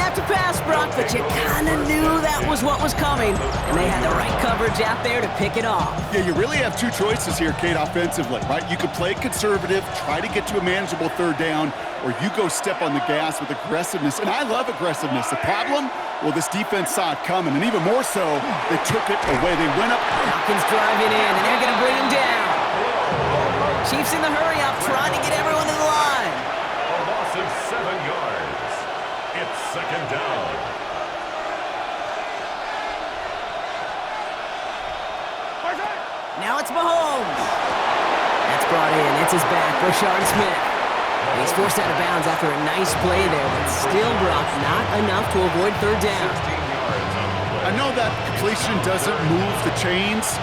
have to pass, Brock, but you kind of knew that was what was coming, and they had the right coverage out there to pick it off. Yeah, you really have two choices here, Kate, offensively, right? You could play conservative, try to get to a manageable third down, or you go step on the gas with aggressiveness, and I love aggressiveness. The problem? Well, this defense saw it coming, and even more so, they took it away. They went up. Falcons driving in, and they're going to bring him down. Chiefs in the hurry-up, trying to get everyone to the line. A loss of 7 yards. It's second down. Now it's Mahomes. That's brought in. It's his back, Rashard Smith. He's forced out of bounds after a nice play there, but still, Brock, not enough to avoid third down. 16 yards on the play. I know that completion doesn't move the chains.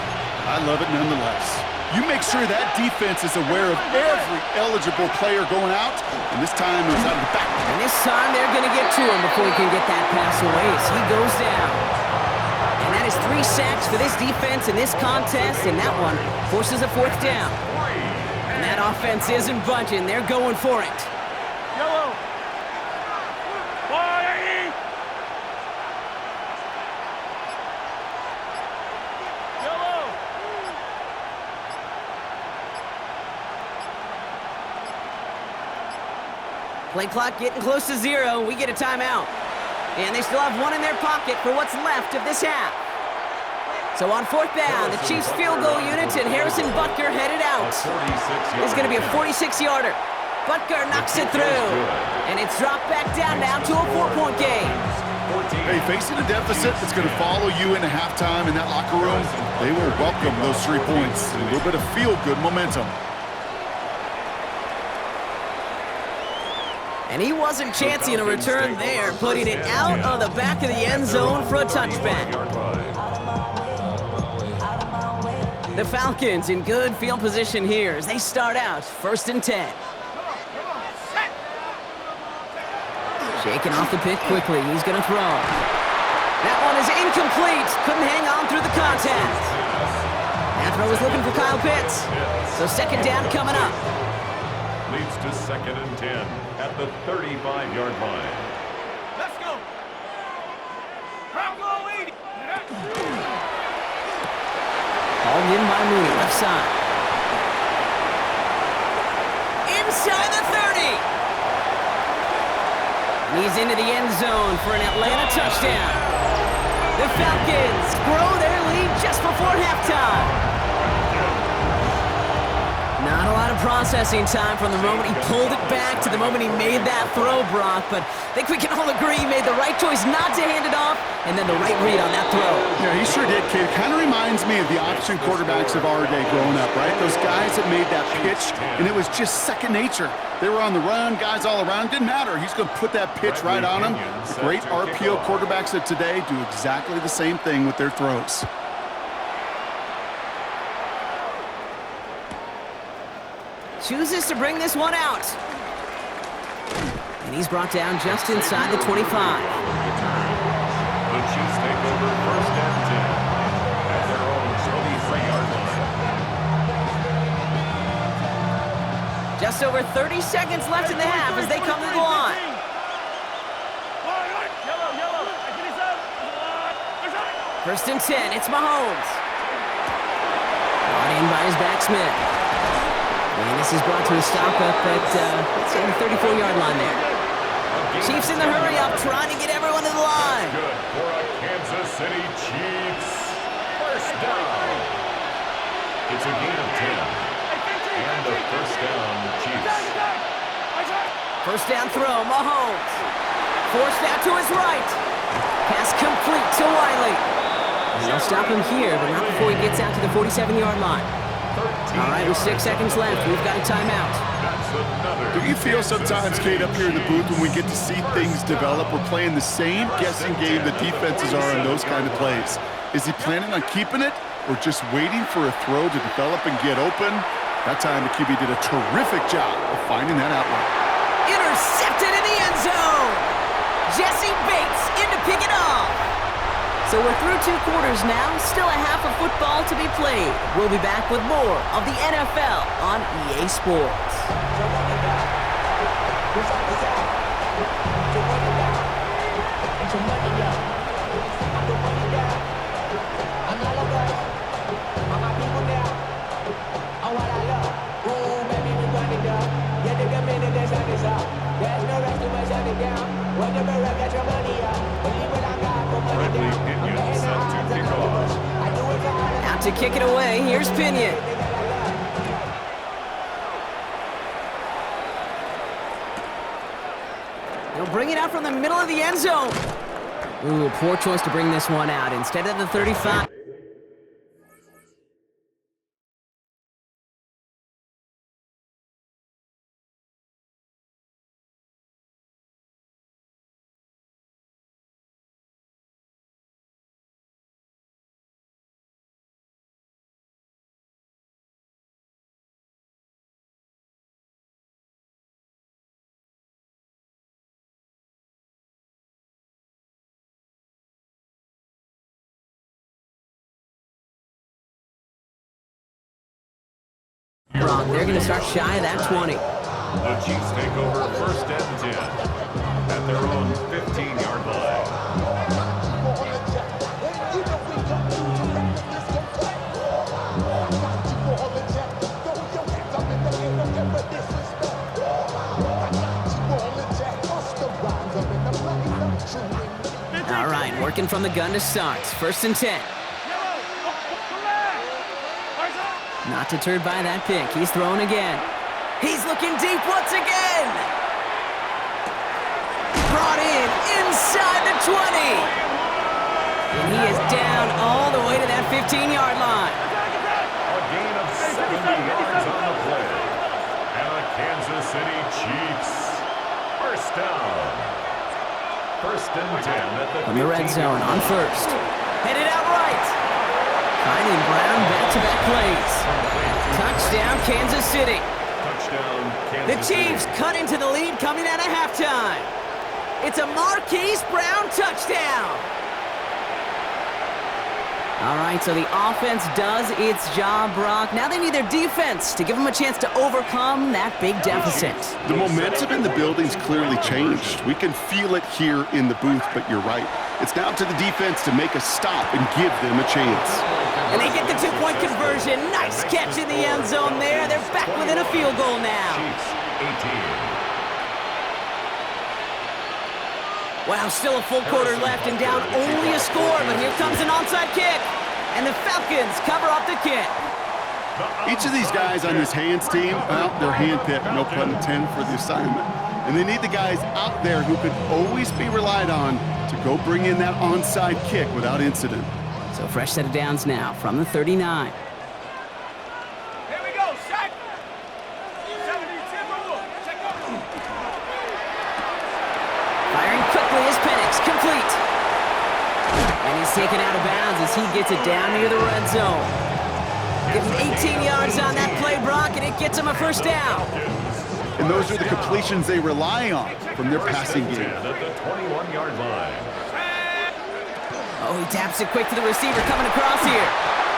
I love it nonetheless. You make sure that defense is aware of every eligible player going out, and this time it was out of the back. And this time they're going to get to him before he can get that pass away as he goes down. And that is 3 sacks for this defense in this contest, and that one forces a fourth down. And that offense isn't budging. They're going for it. Yellow. Yellow. Play clock getting close to 0. We get a timeout. And they still have one in their pocket for what's left of this half. So on fourth down, the Chiefs field goal unit and Harrison Butker headed out. This is going to be a 46-yarder. Butker knocks it through. And it's dropped back down now to a 4-point game. Hey, facing a deficit that's going to follow you into halftime in that locker room, they will welcome those 3 points. A little bit of feel-good momentum. And he wasn't chancing a return there, putting it out of the back of the end zone for a touchback. The Falcons in good field position here as they start out 1st and 10. Shaking off the pick quickly. He's going to throw. That one is incomplete. Couldn't hang on through the contact. That throw is looking for Kyle Pitts. So second down coming up. Leads to 2nd and 10 at the 35-yard line. Let's go. Bravo 80. Hauled in by Mooney, left side. Inside the 30. And he's into the end zone for an Atlanta touchdown. The Falcons grow their lead just before halftime. Not a lot of processing time from the moment he pulled it back to the moment he made that throw, Brock, but I think we can all agree he made the right choice not to hand it off, and then the right read on that throw. Yeah, he sure did, kid. Kind of reminds me of the option quarterbacks of our day growing up, right? Those guys that made that pitch, and it was just second nature. They were on the run, guys all around. Didn't matter. He's going to put that pitch right on them. The great RPO quarterbacks of today do exactly the same thing with their throws. Chooses to bring this one out. And he's brought down just inside the 25. The Chiefs take over 1st and 10 at their own 33-yard line. Just over 30 seconds left in the half as they come to the line. First and 10, it's Mahomes. Brought in by his back Smith. And this is brought to a stop up at the 34-yard line there. Chiefs in the hurry-up, trying to get everyone to the line. Good for a Kansas City Chiefs. First down. It's a gain of 10. And a first down, Chiefs. First down throw, Mahomes. Forced out to his right. Pass complete to Wiley. And they'll stop him here, but not before he gets out to the 47-yard line. All right, with 6 seconds left, we've got a timeout. Do you feel sometimes, Kate, up here in the booth when we get to see things develop, we're playing the same guessing game the defenses are in those kind of plays? Is he planning on keeping it or just waiting for a throw to develop and get open? That time, the QB did a terrific job of finding that outlet. Intercepted in the end zone. Jesse Bates in to pick it off. So we're through 2 quarters now, still a half of football to be played. We'll be back with more of the NFL on EA Sports. to kick it away. Here's Pinion. He'll bring it out from the middle of the end zone. Ooh, poor choice to bring this one out instead of the 35. They're going to start shy of that 20. The Chiefs take over 1st and 10 at their own 15-yard line. All right, working from the gun to start. 1st and 10. Not deterred by that pick. He's throwing again. He's looking deep once again. Brought in inside the 20. And he is down all the way to that 15-yard line. A gain of 70 yards on the play. And the Kansas City Chiefs. 1st down. 1st and 10 at the From the red zone on 1st. Headed out right. Finding Brown back-to-back plays. Touchdown, Kansas City. Touchdown, The Kansas Chiefs City. cut into the lead coming out of halftime. It's a Marquise Brown touchdown. All right, so the offense does its job, Brock. Now they need their defense to give them a chance to overcome that big deficit. The momentum in the building's clearly changed. We can feel it here in the booth, but you're right. It's now to the defense to make a stop and give them a chance. And they get the two-point conversion. Nice catch in the end zone there. They're back within a field goal now. Chiefs 18. Wow, still a full quarter left and down only a score, but here comes an onside kick. And the Falcons cover up the kick. Each of these guys on this hands team, well, they're handpicked, no pun intended, for the assignment. And they need the guys out there who could always be relied on to go bring in that onside kick without incident. So fresh set of downs now from the 39. Here we go, Shaq. 70, check over. Firing quickly is Penix, complete. And he's taken out of bounds as he gets it down near the red zone. Give him 18 yards on that play, Brock, and it gets him a 1st down. And those are the completions they rely on from their passing game. At the 21-yard line. Oh, he taps it quick to the receiver coming across here.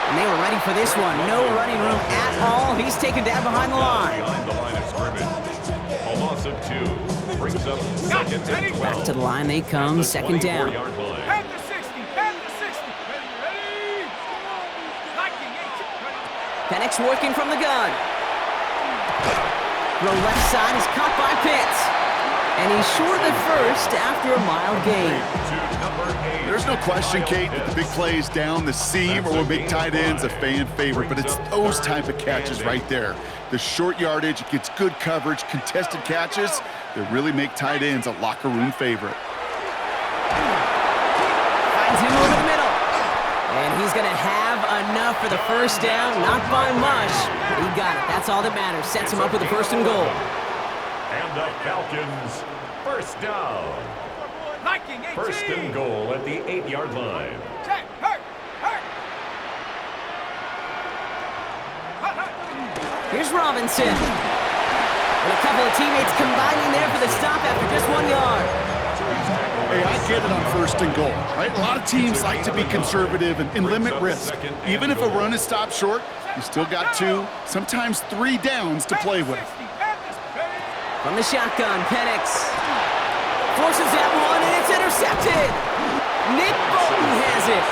And they were ready for this one. No running room at all. He's taken down behind the line. Behind the line of scrimmage. A loss of 2 brings up 2nd and 12. Back to the line they come, 2nd down. 24-yard line. Pass the 60, pass the 60. Ready? Liking, Penix working from the gun. Throw left side is caught by Pitts. And he's short of the 1st after a mild gain. To number 8. There's no question, Kate, that the big plays down the seam or will make tight ends a fan favorite, but it's those type of catches right there. The short yardage, it gets good coverage, contested catches that really make tight ends a locker room favorite. Finds him over the middle. And he's going to have enough for the 1st down. Not by much, but he got it. That's all that matters. Sets him up with a 1st and goal. And the Falcons, 1st down. Liking, 18. 1st and goal at the 8-yard line. Check, hurt. Here's Robinson. And a couple of teammates combining there for the stop after just 1 yard. Hey, I get it on 1st and goal, right? A lot of teams like to be conservative and limit risk. Even if a run is stopped short, you still got 2, sometimes 3 downs to play with. From the shotgun, Penix forces that one, and it's intercepted. Nick Bolton has it.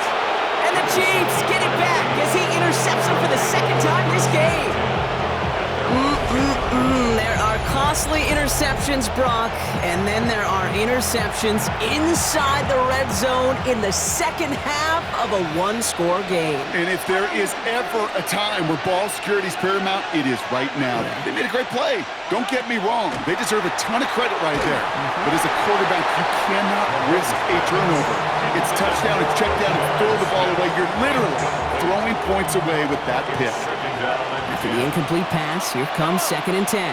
And the Chiefs get it back as he intercepts him for the 2nd time this game. There are costly interceptions, Brock, and then there are interceptions inside the red zone in the second half of a one-score game. And if there is ever a time where ball security is paramount, it is right now. They made a great play. Don't get me wrong. They deserve a ton of credit right there. But as a quarterback, you cannot risk a turnover. It's touchdown, it's check down, and throw the ball away. You're literally throwing points away with that pick. After the incomplete pass, here comes 2nd and 10.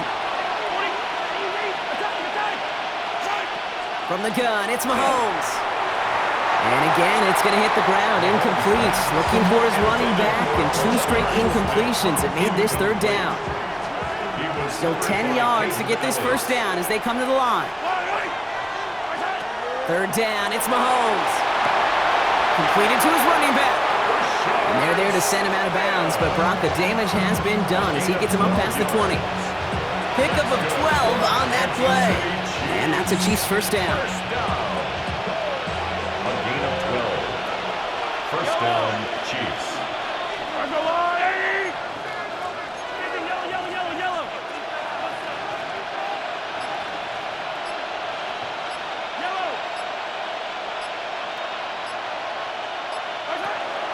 From the gun, it's Mahomes. And again, it's going to hit the ground, incomplete. Looking for his running back, and 2 straight incompletions have made this 3rd down. Still 10 yards to get this 1st down as they come to the line. 3rd down, it's Mahomes. Completed to his running back. And they're there to send him out of bounds, but Brock, the damage has been done as he gets him up past the 20. Pickup of 12 on that play. And that's a Chiefs 1st down. A gain of 12. 1st down, Chiefs.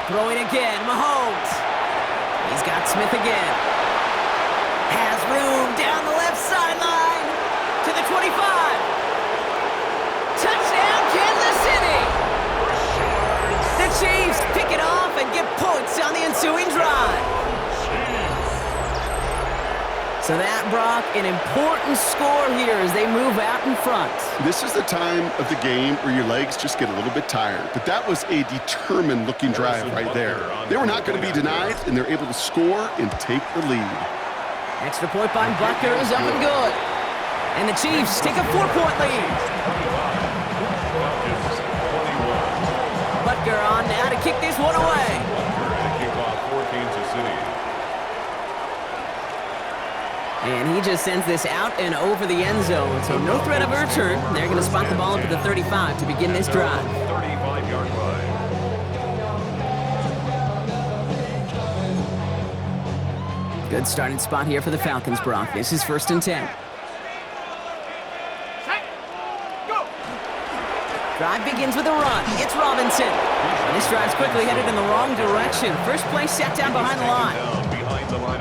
Throwing again, Mahomes. He's got Smith again. Has room down the left sideline to the 25. Touchdown, Kansas City. The Chiefs pick it off and get points on the ensuing drive. So that, Brock, an important score here as they move out in front. This is the time of the game where your legs just get a little bit tired. But that was a determined-looking drive right there. They were not going to be denied, and they're able to score and take the lead. Extra point by Butker is up and good. And the Chiefs take a 4-point lead. Butker on now to kick this one away. Kickoff for Kansas City. And he just sends this out and over the end zone, so no threat of a return. They're going to spot the ball up at the 35 to begin this drive. 35-yard line. Good starting spot here for the Falcons, Brock. This is 1st and 10. Drive begins with a run. It's Robinson. And this drive's quickly headed in the wrong direction. First play set down behind the line.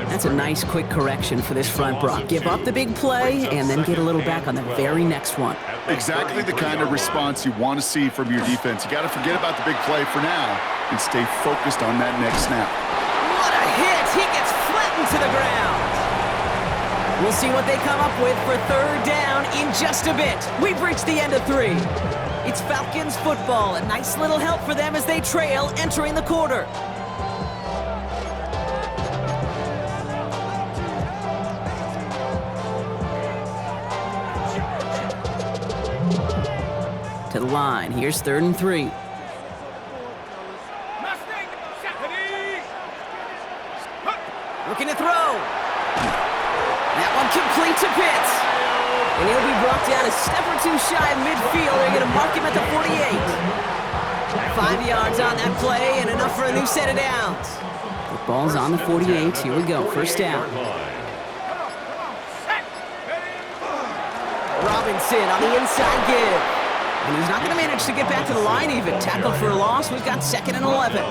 That's a nice quick correction for this front, Brock. Give up the big play and then get a little back on the very next one. Exactly the kind of response you want to see from your defense. You got to forget about the big play for now and stay focused on that next snap. What a hit! He gets flattened to the ground. We'll see what they come up with for 3rd down in just a bit. We've reached the end of 3. It's Falcons football. A nice little help for them as they trail entering the quarter. To the line. Here's 3rd and 3. Looking to throw. That one complete to Pitts. And he'll be brought down a step or 2 shy of midfield. They're going to mark him at the 48. 5 yards on that play and enough for a new set of downs. The ball's on the 48. Here we go. 1st down. Robinson on the inside give. And he's not going to manage to get back to the line even. Tackled for a loss. We've got 2nd and 11.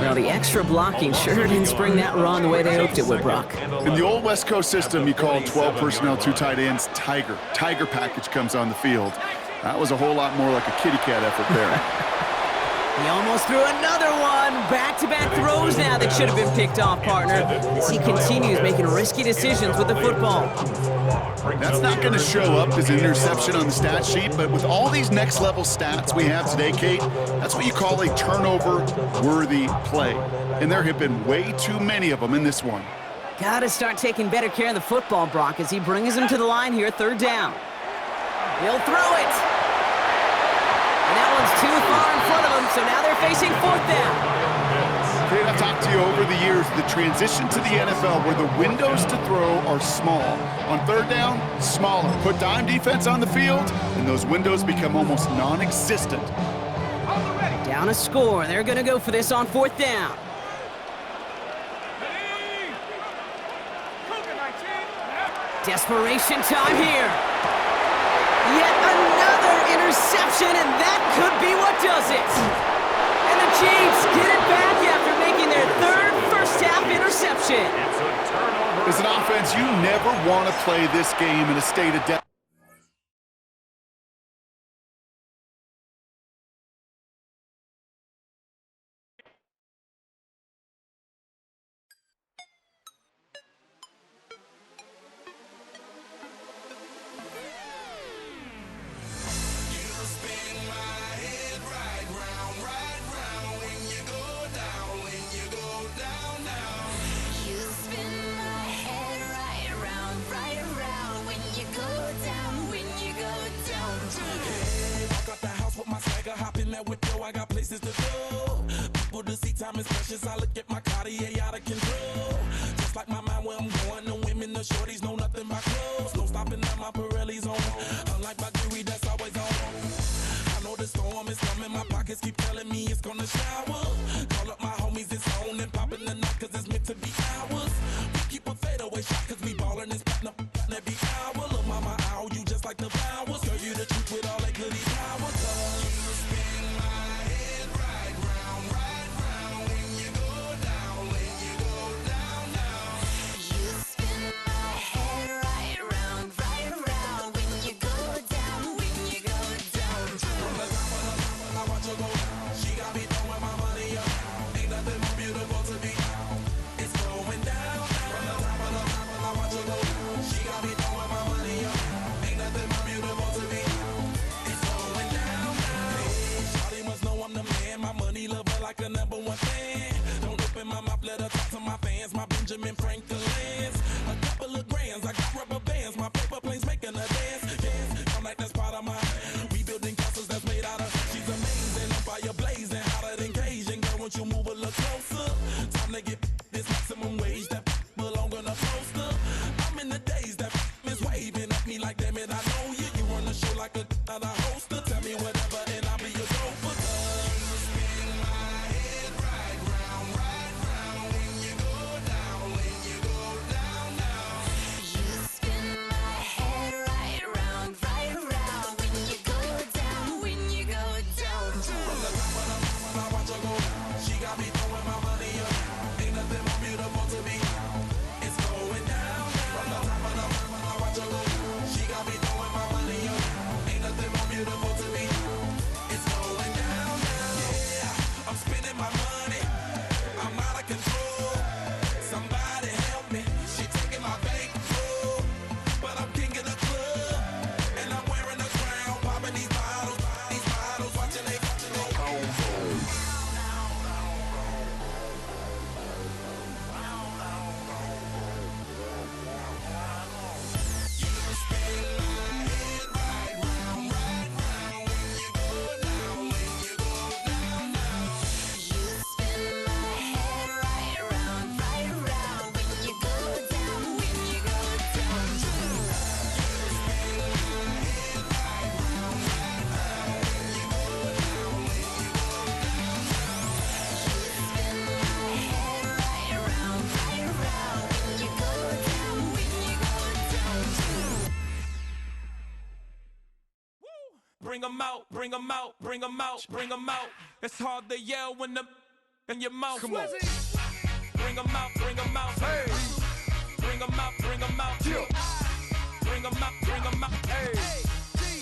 Well, the extra blocking sure didn't spring that run the way they hoped it would, Brock. In the old West Coast system, you call 12 personnel, 2 tight ends, Tiger. Tiger package comes on the field. That was a whole lot more like a kitty cat effort there. He almost threw another one. Back-to-back throws now that should have been picked off, partner, as he continues making risky decisions with the football. That's not going to show up as an interception on the stat sheet, but with all these next-level stats we have today, Kate, that's what you call a turnover-worthy play. And there have been way too many of them in this one. Got to start taking better care of the football, Brock, as he brings him to the line here, 3rd down. He'll throw it. And that one's too far in front of him, so now they're facing 4th down. Kate, I've talked to you over the years, the transition to the NFL where the windows to throw are small. On 3rd down, smaller. Put dime defense on the field, and those windows become almost non-existent. Down a score. They're going to go for this on 4th down. Desperation time here. Yet another interception, and that could be what does it. And the Chiefs get it back after making their third first-half interception. It's a turnover. As an offense, you never want to play this game in a state of doubt. I got places to go. People to see, time is precious. I look at my Cartier out of control. Just like my mind where I'm going. The women, the shorties know nothing but clothes. No stopping at my Pirelli's on. Unlike my jewelry that's always on. I know the storm is coming. My pockets keep telling me it's gonna shower. Call up my homies, it's on and popping the night cause it's meant to be ours. We keep a fadeaway shot cause we ballin' and spittin' up every hour. Look mama, ow, you just like the flowers. Girl, you the truth with all that goody power. Like a number one fan. Don't open my mouth, let her talk to my fans. My Benjamin Franklin's. A couple of grands, I got rubber bands. My paper planes making a dance. Yes, I'm like that's part of my. We building castles that's made out of. She's amazing, I'm fire blazing, hotter than Cajun. Girl, won't you move a little closer? Time to get this maximum wage that belong on a poster. I'm in the days that is waving at me like damn it, I know you. You run the show like a hoster. Tell me whatever and I'll be your gopher. Bring 'em out, bring 'em out, bring 'em out, bring 'em out. It's hard to yell when the in your mouth. Come on. Bring 'em out, bring 'em out. Hey. Bring 'em out, bring 'em out. Yeah. Bring 'em out, bring 'em out. Hey.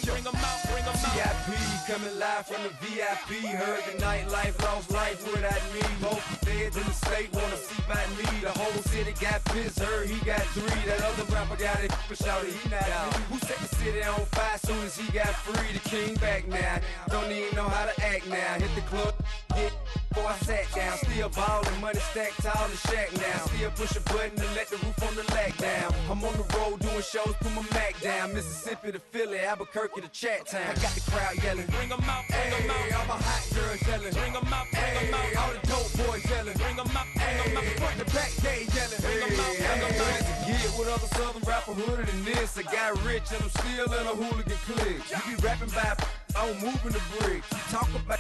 Bring 'em out, bring 'em out. VIP coming live from the VIP. Heard the nightlife, lost life without me. Both feds in the state wanna see by me. The whole city got pissed, heard he got 3. That other rapper got it, but shouted he not out. Who set the city on fire soon as he got free? The king back now, don't even know how to act now. Hit the club, get before I sat down. Still ballin', money stacked tall in shack now. Still push a button and let the roof on the lag down. I'm on the road doing shows, put my Mac down. Mississippi to Philly, Albuquerque to Chat Town. I got the crowd yelling, Bring 'em out, bring 'em out. all my hot girls yelling, Bring 'em out, bring 'em out. all the dope boys yelling, Bring 'em out, bring 'em out. front to back, they yelling, Bring 'em out, bring 'em out. To get with other southern rapper hooded than this. I got rich and I'm still in a hooligan clique. You be rapping by, I'm moving the bricks. You talk about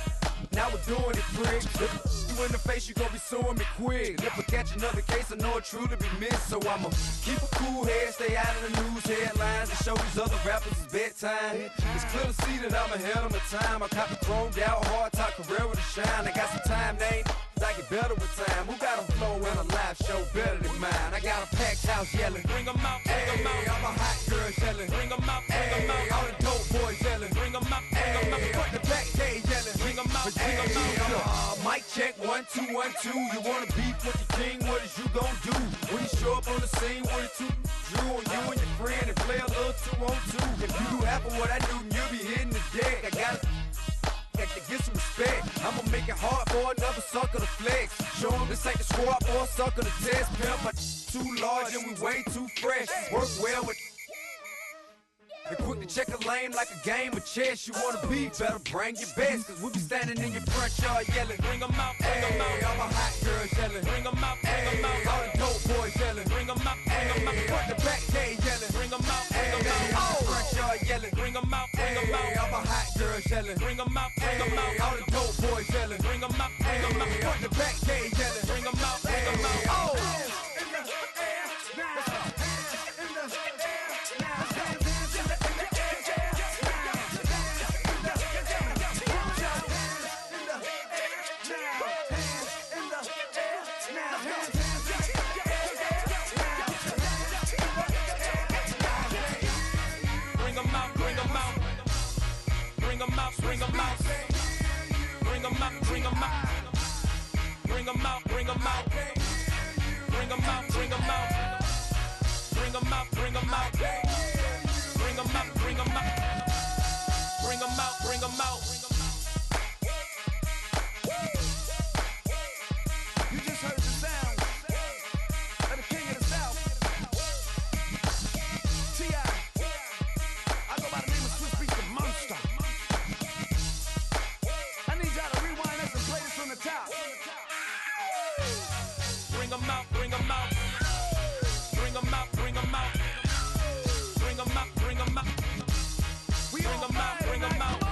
nowadays. doing it, prick. You in the face, you gon' be suing me quick. If I catch another case, I know it truly be missed. So I'ma keep a cool head, stay out of the news headlines, and show these other rappers it's bedtime. It's clear to see that I'm ahead of my time. I caught the chromed out, hard top career with a shine. I got some time, they ain't I get better with time. Who got a flow and a live show better than mine? I got a packed house yelling, bring 'em out, bring 'em out. I'm a hot girl yelling, bring 'em out, bring 'em out. All the dope boys yelling, bring 'em out, bring 'em out. Front the back gate yelling, bring 'em out, bring 'em out. Mic check 1 2 1 2. You wanna beef with the king? What is you gon' do when you show up on the scene with a two drew on you and your friend and play a little 2 on 2? If you do half of what I do, then you'll be hitting the deck. I gotta to get some respect. I'ma make it hard for another sucker to flex. Show him this ain't the squad or a sucker to test. Pimp, my too large and we way too fresh. Work well with and quick to check a lane like a game of chess. You wanna be better, bring your best. Cause we be standing in your front yard yelling, bring 'em out, bring 'em out. All my hot girls yelling, bring 'em out, bring 'em out. All the dope boys yelling, bring 'em out, bring 'em out. Front the back gate yelling, bring 'em out, bring 'em out. All the front yard yelling, bring 'em out, bring 'em out. All my hot girls yelling, bring 'em out, bring 'em out. All the dope boys yelling, bring 'em out, bring 'em out. Front the back gate yelling, bring 'em out, bring 'em out. Oh! Bring 'em out, bring 'em out. Bring 'em out, bring 'em out. Bring 'em out, bring 'em out. Bring 'em out, bring 'em out. Bring 'em out, bring 'em out. Bring 'em out, bring 'em out. Bring 'em out, bring 'em out. You just heard the sound of the king of the south. T.I. I go by the name of Swiss Beats the Monster. I need y'all to rewind this and play this from the top. Bring 'em out, bring 'em out. Bring 'em out, bring 'em out. Bring 'em out, bring 'em out. We Bring 'em out, bring 'em out.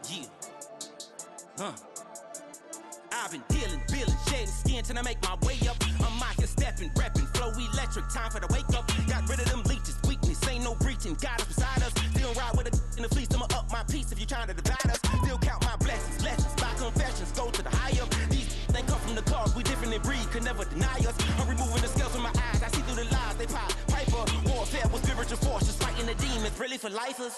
Yeah. I've been dealing, shedding skin till I make my way up. I'm out here stepping, repping, flow electric, time for the wake up. Got rid of them leeches, weakness, ain't no breaching. God is beside us, still ride with a in the fleece. I'ma up my piece if you're trying to divide us. Still count my blessings, lessons, by confessions, go to the high up. These they come from the cause, we different in breed, could never deny us. I'm removing the scales from my eyes, I see through the lies, they pop. Piper, warfare with spiritual force, just fighting the demons, really for lifers.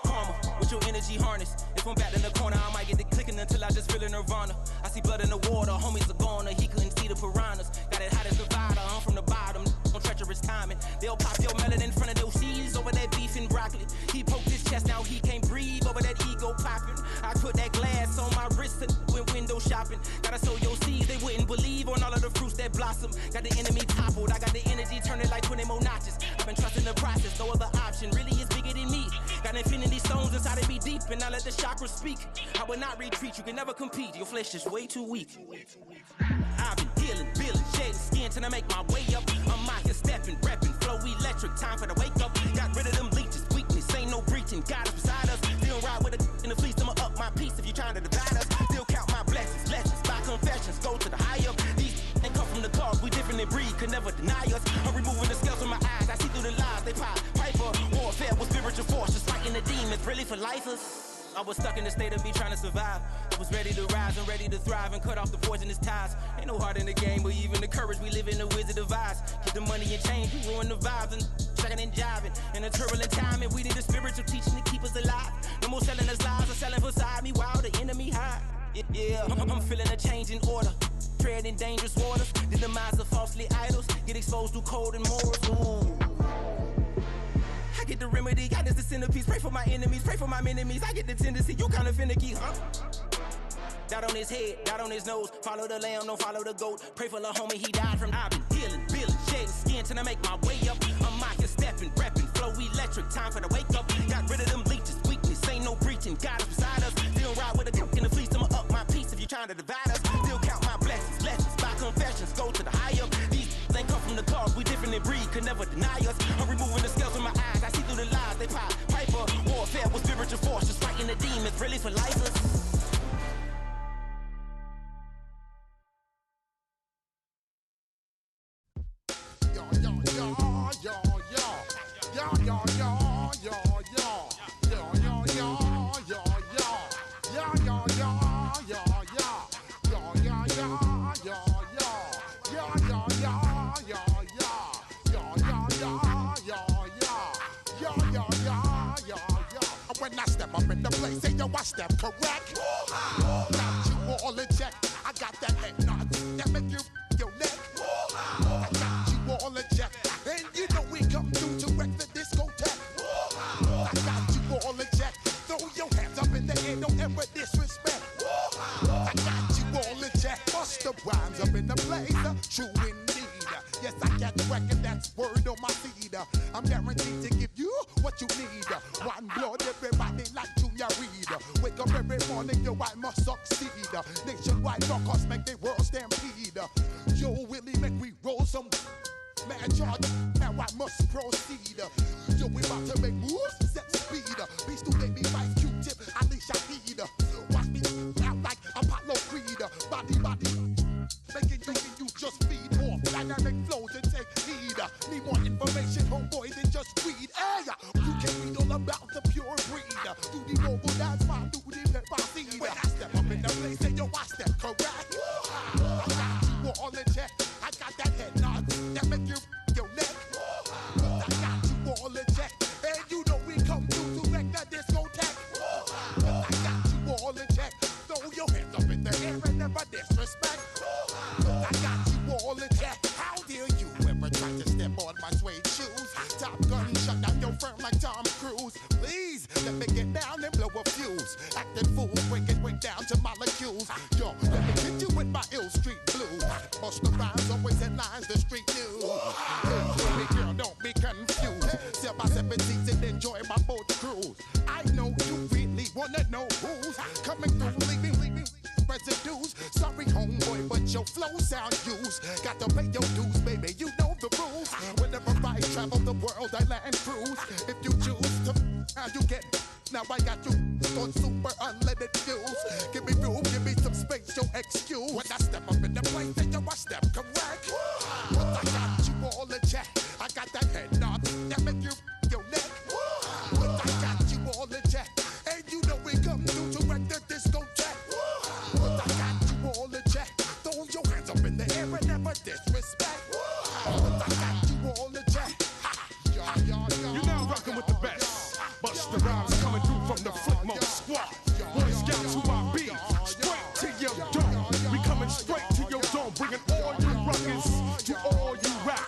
Karma, with your energy harness. If I'm back in the corner, I might get the clicking until I just feel a nirvana. I see blood in the water, homies are gone, he couldn't see the piranhas. Got it hot as Nevada, I'm from the bottom, on treacherous timing. They'll pop your melon in front of those seeds over that beef and broccoli. He poked his chest, now he can't breathe over that ego popping. I put that glass on my wrist and went window shopping. Gotta sow your seeds, they wouldn't believe on all of the fruits that blossom. Got the enemy toppled, I got the energy turning like 20 more notches. I've been trusting the process, no other option, really is bigger than me. Got infinity stones inside of me deep, and I let the chakras speak. I will not retreat, you can never compete, your flesh is way too weak. I've been dealing, shedding skin till I make my way up. I'm out here stepping, repping, flow electric, time for the wake up. Got rid of them leeches, weakness, ain't no breaching. God is beside us, still ride with a in the fleece. I'ma up my piece if you're trying to divide us. Still count my blessings, lessons, by confessions, go to the high up. These they come from the cause, we different in breed, could never deny us. I'm removing the scales from my eyes, I see through the lies, they pop. Piper, warfare with spiritual force, just fighting the demons, really for lifers. I was stuck in the state of me trying to survive. I was ready to rise and ready to thrive and cut off the poisonous ties. Ain't no heart in the game, but even the courage we live in the Wizard of Oz. Get the money and change, we ruin the vibes and tracking and jiving. In a turbulent time, and we need a spiritual teaching to keep us alive. No more selling us lies or selling beside me while the enemy hide. Yeah, I'm feeling a change in order. Treading dangerous waters, the demise of falsely idols. Get exposed to cold and morals. Ooh. I get the remedy, God is the centerpiece. Pray for my enemies, pray for my enemies. I get the tendency, you kinda finicky, huh? Dot on his head, dot on his nose. Follow the lamb, don't follow the goat. Pray for the homie, he died from. I've been dealing, shedding skin till I make my way up. I'm out here stepping, repping, flow electric, time for the wake up. Got rid of them leeches, weakness, ain't no breaching. God is beside us, still ride with a cook in the fleece. I'ma up my piece if you're trying to divide us. Still count my blessings, lessons, by confessions, go to the high up. These ain't come from the cause, we different living and breathe, could never deny us. I'm removing the scales from my eyes, I see through the lies they pop. Piper, warfare with spiritual forces, fighting the demons, really for lifeless. When I step up in the place, say yo, I step correct. Got you all in check. I got that head nod that make you your neck. I got you all in check, and you know we come through to wreck the discotheque. I got you all in check. Throw your hands up in the air, don't ever disrespect. I got you all in check. Bust the rhymes up in the place, true indeed. Yes, I got the record, that's word on my feed. I'm guaranteed to give you what you need. One blood, everybody like Junior Reed. Wake up every morning, yo, I must succeed. Nationwide rockers make the world stampede. Yo, Willie, make we roll some man charge. Now I must proceed. Yo, we about to make moves, set speed. Beast to baby, vice Q-tip, Ali Shaheed. Watch me out like Apollo Creed. Body, making you just feed off dynamic flows and take heed. Need more information, homeboy, than just read. Hey, you can read all about the pure breed. Do the mobile dance, man, do the pepper seed. When I step up in the place, say yo, I step correct. I got you all in check. I got that head nod that make you your neck. I got you all in check, and you know we come through to wreck the discotheque. I got you all in check. Throw your hands up in the air and never disrespect. I got you all in check. How dare you ever try to step on my suede shoes? Top Gun shut down your firm like Tom Cruise. Please let me get down and blow a fuse. Acting fool, break down to molecules. Yo, let me hit you with my ill street blues. Bust the rhymes, always headlines, the street news. Hey, baby girl, don't be confused. Sell my 17s and enjoy my boat cruise. I know you really wanna know who's coming through, leaving residues. Sorry, homeboy, but your flow sound used. Got to pay your dues, baby, you know the rules. Whenever I travel the world, I land cruise. If you choose to, how you get. Now I got you on super unleaded fuels. Give me room, give me some space, your excuse. When I step up in the place, then yo, I step correct. But I got you all in check. I got that head nod that make you your neck. But I got you all in check, and you know we come through to wreck the discotheque. But I got you all in check. Throw your hands up in the air and never disrespect. But I got you all in check. You're now rocking with the best. Bust the rhymes coming through from the Flipmode squad. Boy Scouts who I be, straight to your dome. We coming straight to your dome, bringing all you rockers to all you rap.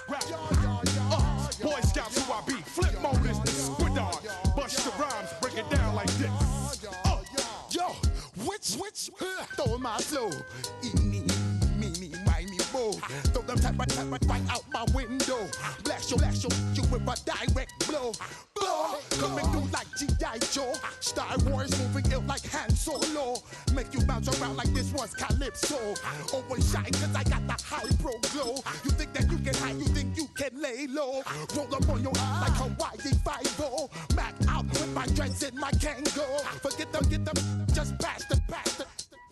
Boy Scouts who I be, Flipmode is the squid dog. Bust the rhymes, break it down like this. Yo, which, throw my flow. Eeny, meeny, miny, mo. Throw them type of right out my window. Blast you with a direct blow. Coming through like G.I. Joe. Star Wars moving ill like Han Solo. Make you bounce around like this was Calypso. Always shine cause I got the high pro glow. You think that you can hide, you think you can lay low. Roll up on your eye like Hawaii 5-0. Mac out with my dreads in my Kango. Forget them, just pass the.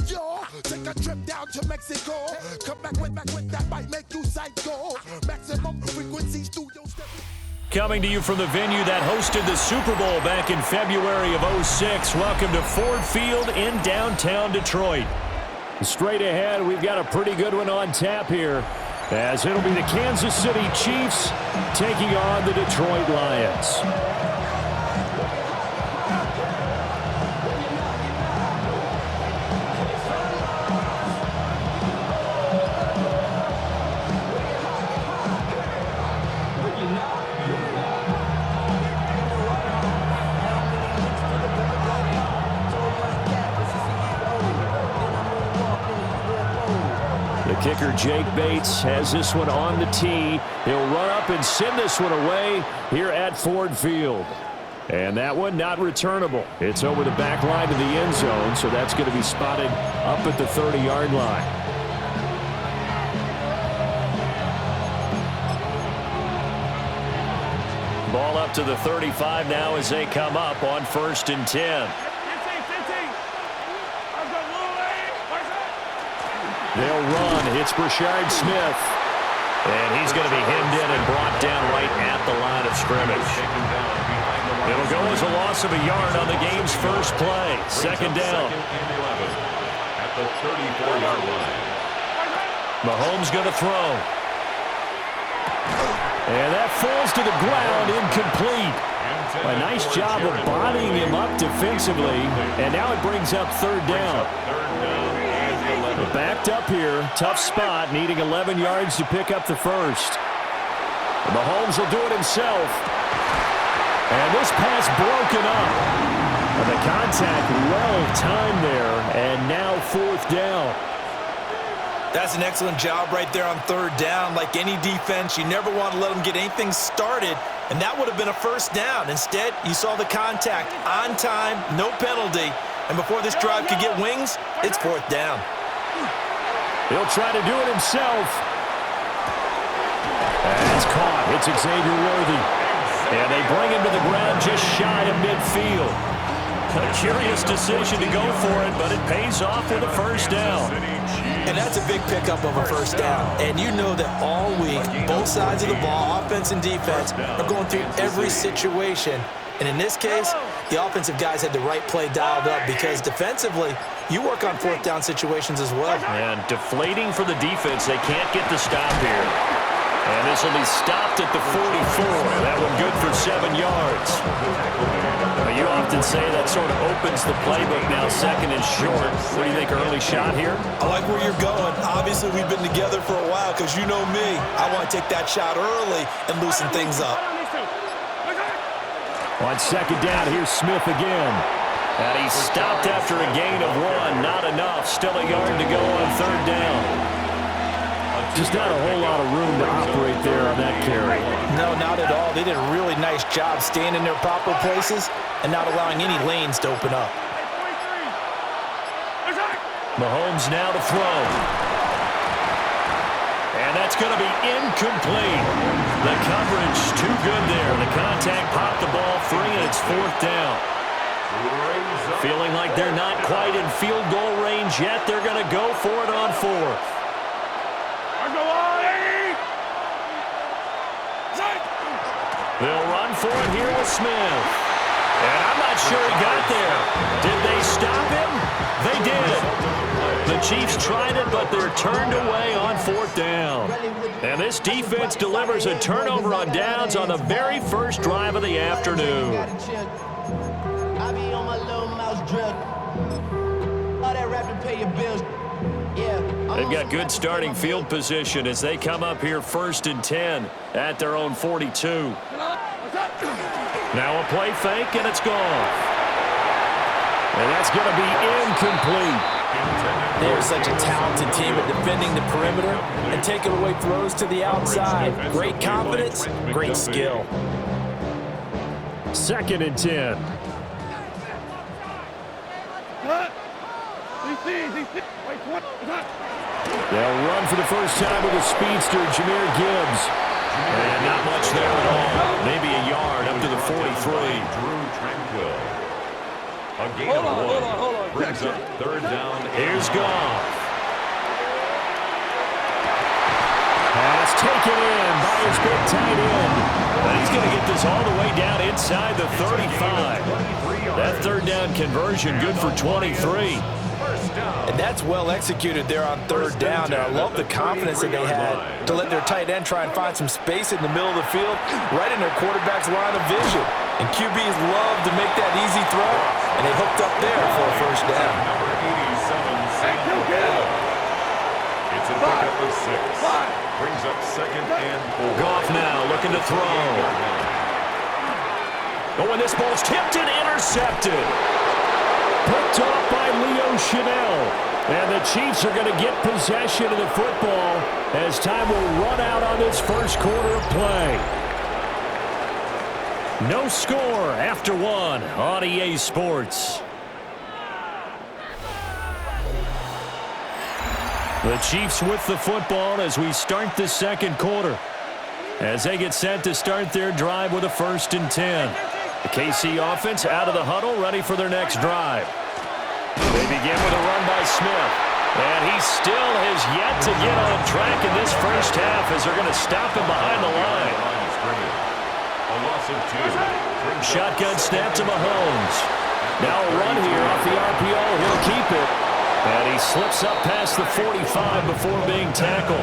Yo, take a trip down to Mexico. Come back with that might make you psycho. Maximum frequency studio step. Coming to you from the venue that hosted the Super Bowl back in February of '06. Welcome to Ford Field in downtown Detroit. Straight ahead, we've got a pretty good one on tap here, as it'll be the Kansas City Chiefs taking on the Detroit Lions. Kicker Jake Bates has this one on the tee. He'll run up and send this one away here at Ford Field. And that one not returnable. It's over the back line to the end zone, so that's going to be spotted up at the 30-yard line. Ball up to the 35 now as they come up on 1st and 10. They'll run. It's Brashard Smith. And he's going to be hemmed in and brought down right at the line of scrimmage. It'll go as a loss of a yard on the game's first play. 2nd down. At the 34-yard line. Mahomes going to throw. And that falls to the ground, incomplete. A nice job of bodying him up defensively. And now it brings up 3rd down. Backed up here, tough spot, needing 11 yards to pick up the first. Mahomes will do it himself. And this pass broken up. And the contact well timed there, and now 4th down. That's an excellent job right there on 3rd down. Like any defense, you never want to let them get anything started, and that would have been a 1st down. Instead, you saw the contact on time, no penalty, and before this drive could get wings, it's 4th down. He'll try to do it himself. And it's caught. It's Xavier Worthy. And they bring him to the ground just shy of midfield. A curious decision to go for it, but it pays off with a 1st down. And that's a big pickup of a 1st down. And you know that all week, both sides of the ball, offense and defense, are going through every situation. And in this case, the offensive guys had the right play dialed up because defensively, you work on 4th down situations as well. And deflating for the defense. They can't get the stop here. And this will be stopped at the 44. That one good for 7 yards. You often say that sort of opens the playbook now, 2nd and short. What do you think, early shot here? I like where you're going. Obviously, we've been together for a while because you know me. I want to take that shot early and loosen things up. On 2nd down, here's Smith again. And he's stopped after a gain of 1. Not enough. Still a yard to go on 3rd down. Just not a whole lot of room to operate there on that carry. No, not at all. They did a really nice job staying in their proper places and not allowing any lanes to open up. Mahomes now to throw. And that's going to be incomplete. The coverage too good there. The contact popped the ball free, and it's 4th down. Feeling like they're not quite in field goal range yet. They're going to go for it on 4th. They'll run for it here with Smith. And I'm not sure he got there. Did they stop him? They did. The Chiefs tried it, but they're turned away on 4th down. And this defense delivers a turnover on downs on the very first drive of the afternoon. They've got good starting field position as they come up here 1st and 10 at their own 42. Now a play fake, and it's gone. And that's going to be incomplete. They're such a talented team at defending the perimeter and taking away throws to the outside. Great confidence, great skill. 2nd and 10. They'll run for the first time with a speedster, Jahmyr Gibbs. And not much there at all. Maybe a yard up to the 43. Drew Tranquill. A gain of 1 brings up 3rd down. Here's Goff. Pass taken in by his big tight end. And he's going to get this all the way down inside the 35. That 3rd down conversion good for 23. And that's well executed there on 3rd down. And I love the confidence that they had to let their tight end try and find some space in the middle of the field, right in their quarterback's line of vision. And QBs love to make that easy throw, and they hooked up there for a 1st down. Number 87, Sam Bell. It's a pickup of 6. Brings up 2nd and 4. Goff now looking to throw. Oh, and this ball's tipped and intercepted. Picked off by Leo Chanel. And the Chiefs are going to get possession of the football as time will run out on this first quarter of play. No score after 1 on EA Sports. The Chiefs with the football as we start the 2nd quarter. as they get set to start their drive with a 1st and 10. The KC offense out of the huddle, ready for their next drive. They begin with a run by Smith. And he still has yet to get on track in this first half as they're going to stop him behind the line. A loss of 2. Shotgun snap to Mahomes. Now a run here off the RPO. He'll keep it. And he slips up past the 45 before being tackled.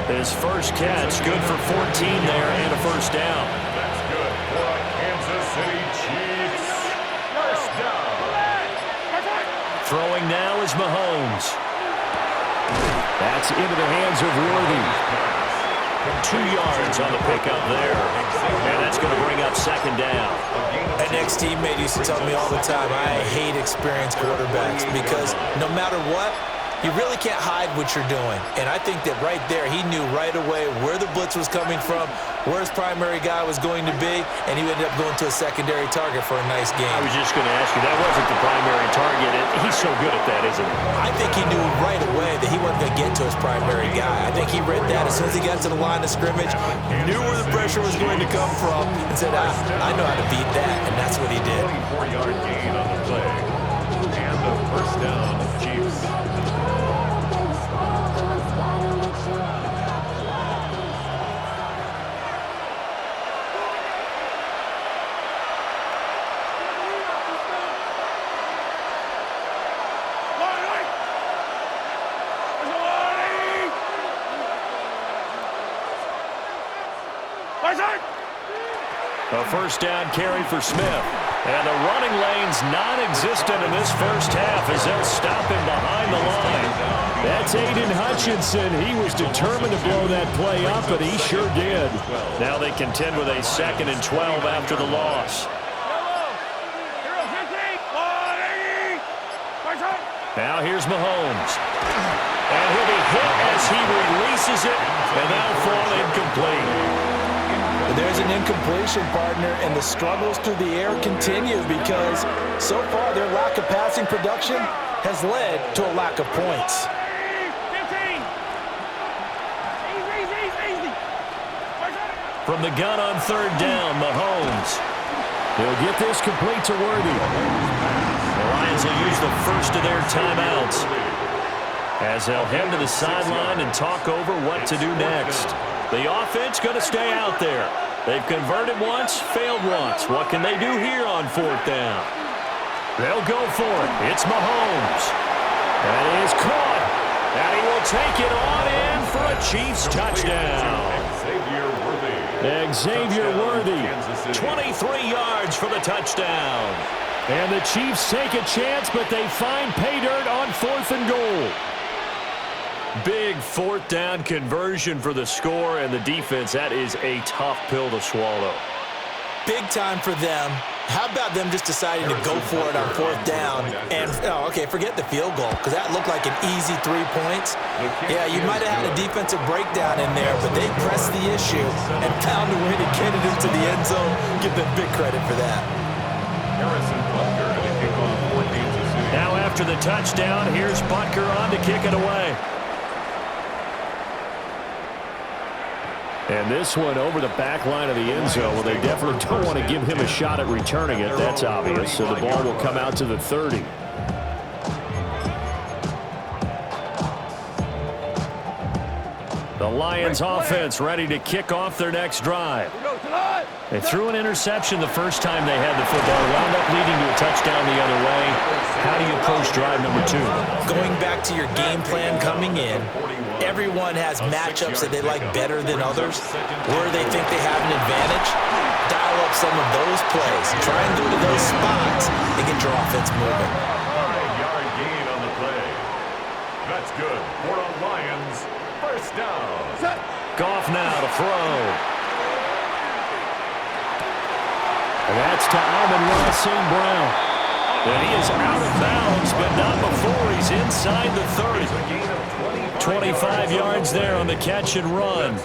His first catch, good for 14 there and a 1st down. That's good for a Kansas City Chiefs. 1st down. Throwing now is Mahomes. That's into the hands of Worthy. 2 yards on the pickup there. And that's going to bring up 2nd down. An ex-teammate used to tell me all the time, I hate experienced quarterbacks because no matter what, you really can't hide what you're doing. And I think that right there, he knew right away where the blitz was coming from, where his primary guy was going to be, and he ended up going to a secondary target for a nice game. I was just going to ask you, that wasn't the primary target. He's so good at that, isn't he? I think he knew right away that he wasn't going to get to his primary guy. I think he read that as soon as he got to the line of scrimmage, knew where the pressure was going to come from, and said, I know how to beat that, and that's what he did. 24-yard gain on the play. And the 1st down, Chiefs. A 1st down carry for Smith. And the running lane's non-existent in this first half as they'll stop him behind the line. That's Aiden Hutchinson. He was determined to blow that play up, but he sure did. Now they contend with a 2nd and 12 after the loss. Now here's Mahomes. And he'll be hit as he releases it, and that'll fall incomplete. There's an incompletion, partner, and the struggles through the air continue because so far their lack of passing production has led to a lack of points. 15. Easy. From the gun on 3rd down, Mahomes. He'll get this complete to Worthy. The Lions will use the first of their timeouts as they'll head to the sideline and talk over what to do next. The offense going to stay out there. They've converted once, failed once. What can they do here on 4th down? They'll go for it. It's Mahomes. That is caught. And he will take it on in for a Chiefs touchdown. Xavier Worthy, 23 yards for the touchdown. And the Chiefs take a chance, but they find pay dirt on 4th and goal. Big 4th down conversion for the score, and the defense, that is a tough pill to swallow. Big time for them. How about them just deciding to go for it on 4th down? And, forget the field goal, because that looked like an easy 3 points. Yeah, you might have had a defensive breakdown in there, but they pressed the issue and found a way to get it into the end zone. Give them big credit for that. Now after the touchdown, here's Butker on to kick it away. And this one over the back line of the end zone. Well, they definitely don't want to give him a shot at returning it. That's obvious. So the ball will come out to the 30. The Lions offense ready to kick off their next drive. They threw an interception the first time they had the football. Wound up leading to a touchdown the other way. How do you approach drive number 2? Going back to your game plan coming in, everyone has matchups that they like better than others, where they think they have an advantage. Dial up some of those plays. Try and go to those spots and get your offense moving. 5-yard gain on the play. That's good for the Lions. 1st down. Goff now to throw. And that's to Amon-Ra St. Brown. And he is out of bounds, but not before he's inside the 30. 25 yards there on the catch and run.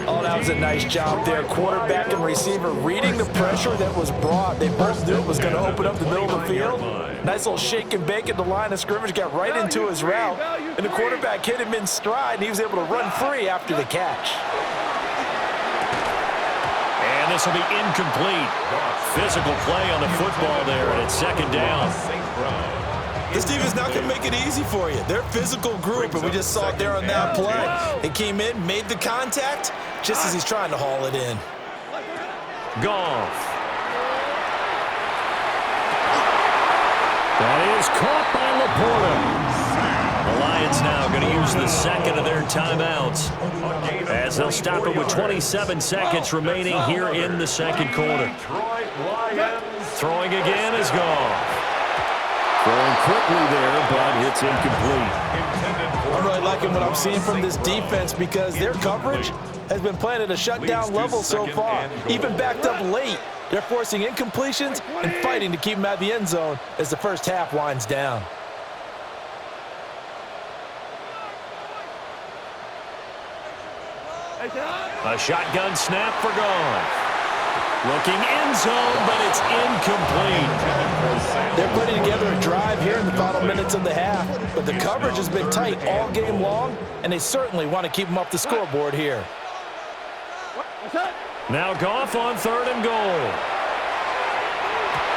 Oh, that was a nice job there. Quarterback and receiver reading the pressure that was brought. They both knew it was going to open up the middle of the field. Nice little shake and bake at the line of scrimmage. Got right into his route. And the quarterback hit him in stride, and he was able to run free after the catch. this will be incomplete. Physical play on the football there, and it's second down. This defense not going to make it easy for you. They're a physical group, and we just saw it there on that play. They came in, made the contact, just as he's trying to haul it in. Goff. That is caught by Laporta. The Lions now going to use the second of their timeouts as they'll stop it with 27 seconds remaining here in the second quarter. Throwing again is Goff. Throwing quickly there, but it's incomplete. I'm really liking what I'm seeing from this defense because their coverage has been playing at a shutdown level so far. Even backed up late, they're forcing incompletions and fighting to keep them out of the end zone as the first half winds down. A shotgun snap for Goff. Looking end zone, but it's incomplete. They're putting together a drive here in the final minutes of the half, but the coverage has been tight all game long, and they certainly want to keep them up the scoreboard here. Now Goff on 3rd and goal.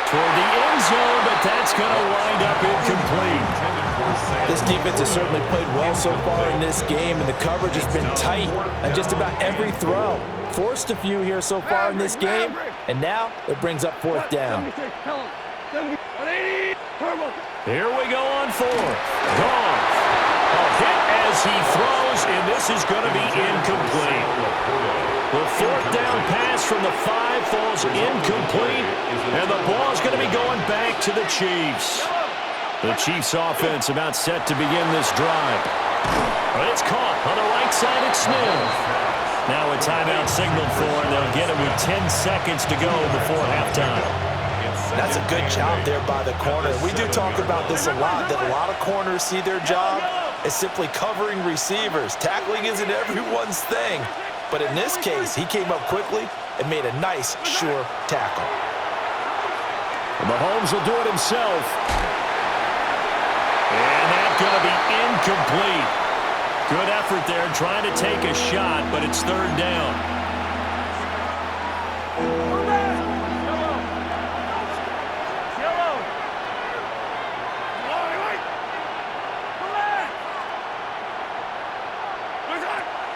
Toward the end zone, but that's going to wind up incomplete. This defense has certainly played well so far in this game, and the coverage has been tight on just about every throw. Forced a few here so far in this game, and now it brings up 4th down. Here we go on 4th. Goff. A hit as he throws, and this is going to be incomplete. The 4th down pass from the 5 falls incomplete, and the ball is going to be going back to the Chiefs. The Chiefs offense about set to begin this drive. But it's caught on the right side at Smith. Now a timeout signaled for, and they'll get it with 10 seconds to go before halftime. That's a good job there by the corner. We do talk about this a lot, that a lot of corners see their job as simply covering receivers. Tackling isn't everyone's thing. But in this case, he came up quickly and made a nice, sure tackle. And Mahomes will do it himself. And that's going to be incomplete. Good effort there trying to take a shot, but it's 3rd down.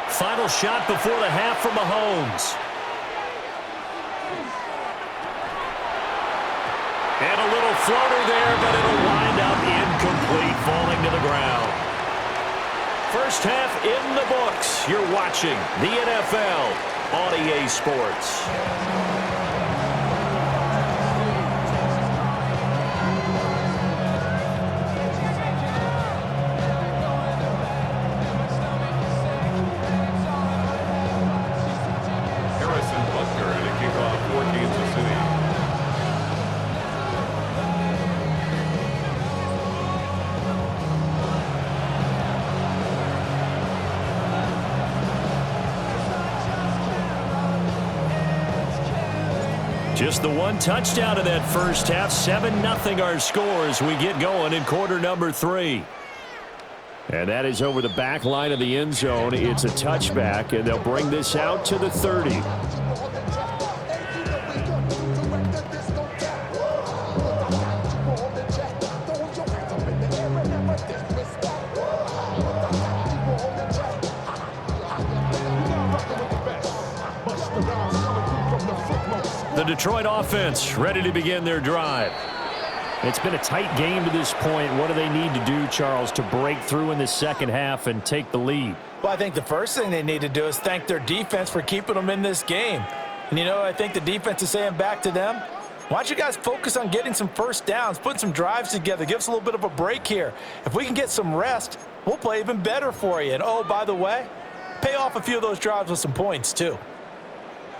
Final shot before the half from Mahomes. And a little floater there, but it'll wind up incomplete, falling to the ground. First half in the books. You're watching the NFL on EA Sports. Just the one touchdown in that first half. 7-0 our score as we get going in quarter number 3. And that is over the back line of the end zone. It's a touchback, and they'll bring this out to the 30. The Detroit offense ready to begin their drive. It's been a tight game to this point. What do they need to do, Charles, to break through in the second half and take the lead? Well, I think the first thing they need to do is thank their defense for keeping them in this game. And, you know, I think the defense is saying back to them, why don't you guys focus on getting some first downs, putting some drives together, give us a little bit of a break here. If we can get some rest, we'll play even better for you. And, oh, by the way, pay off a few of those drives with some points, too.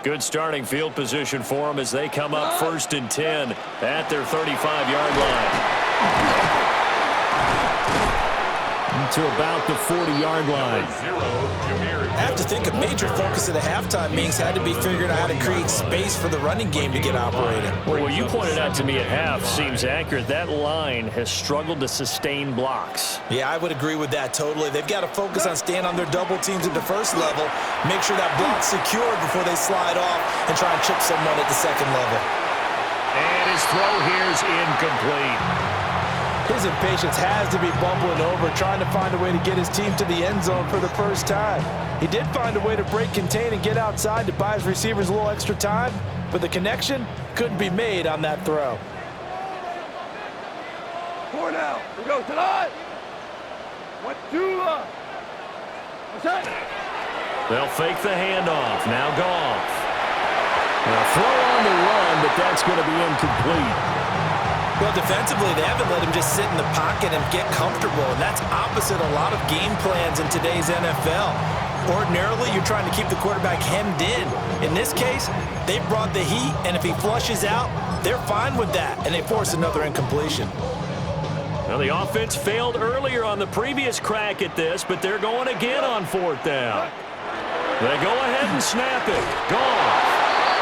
Good starting field position for them as they come up 1st and 10 at their 35-yard line. to about the 40-yard line. I have to think a major focus of the halftime meetings had to be figuring out how to create space for the running game to get operating. Well, what you pointed out to me at half seems accurate. That line has struggled to sustain blocks. Yeah, I would agree with that totally. They've got to focus on staying on their double teams at the first level, make sure that block's secured before they slide off and try and chip someone at the second level. And his throw here's incomplete. His impatience has to be bubbling over, trying to find a way to get his team to the end zone for the first time. He did find a way to break, contain, and get outside to buy his receivers a little extra time, but the connection couldn't be made on that throw. 4 now. We go to the 1, 2, what's that? They'll fake the handoff. Now Goff. They'll throw on the run, but that's going to be incomplete. Well, defensively, they haven't let him just sit in the pocket and get comfortable, and that's opposite a lot of game plans in today's NFL. Ordinarily, you're trying to keep the quarterback hemmed in. In this case, they brought the heat, and if he flushes out, they're fine with that, and they force another incompletion. Now, the offense failed earlier on the previous crack at this, but they're going again on 4th down. They go ahead and snap it. Goff.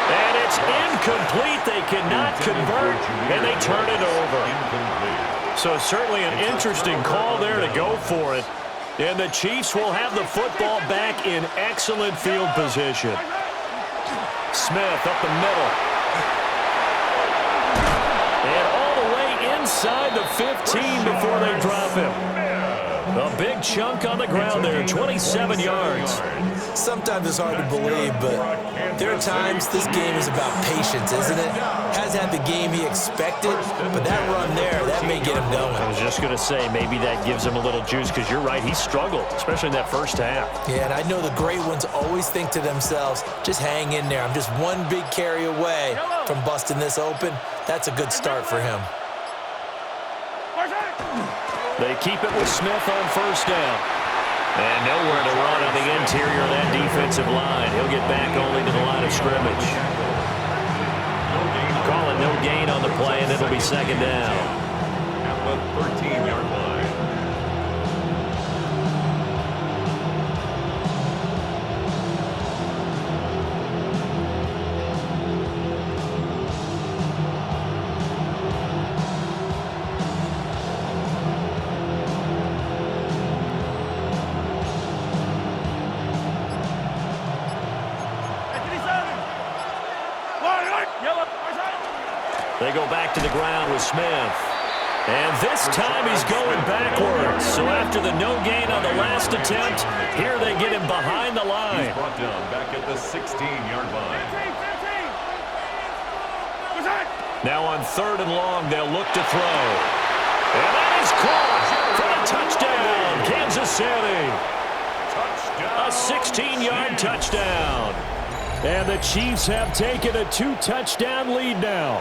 And it's incomplete. They cannot convert, and they turn it over. So certainly an interesting call there to go for it. And the Chiefs will have the football back in excellent field position. Smith up the middle. And all the way inside the 15 before they drop him. A big chunk on the ground there, 27 yards. Sometimes it's hard to believe, but there are times this game is about patience, isn't it? Has had the game he expected, but that run there, that may get him going. I was just going to say, maybe that gives him a little juice, because you're right, he struggled, especially in that first half. Yeah, and I know the great ones always think to themselves, just hang in there. I'm just one big carry away from busting this open. That's a good start for him. They keep it with Smith on 1st down. And nowhere to run on the interior of that defensive line. He'll get back only to the line of scrimmage. Call it no gain on the play, and it'll be 2nd down. At the 13-yard line. They go back to the ground with Smith. And this time he's going backwards. So after the no gain on the last attempt, here they get him behind the line. He's brought down back at the 16-yard line. Now on 3rd and long, they'll look to throw. And that is caught for a touchdown, Kansas City. A 16-yard touchdown. And the Chiefs have taken a 2-touchdown lead now.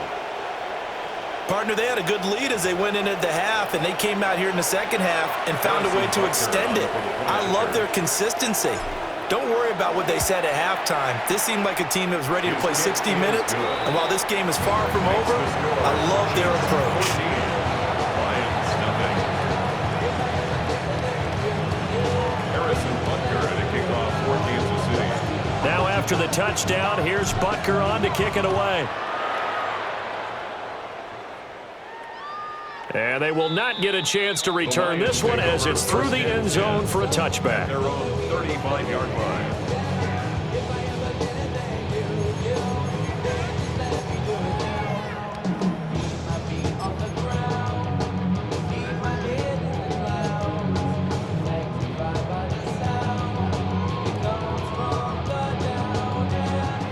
Partner, they had a good lead as they went into the half, and they came out here in the second half and found a way to extend it. I love their consistency. Don't worry about what they said at halftime. This seemed like a team that was ready to play 60 minutes, and while this game is far from over, I love their approach. Lions, nothing. Harrison Butker at a kickoff for Kansas City. Now after the touchdown, here's Butker on to kick it away. And they will not get a chance to return this one as it's through the end zone for a touchback. Their own 35-yard line.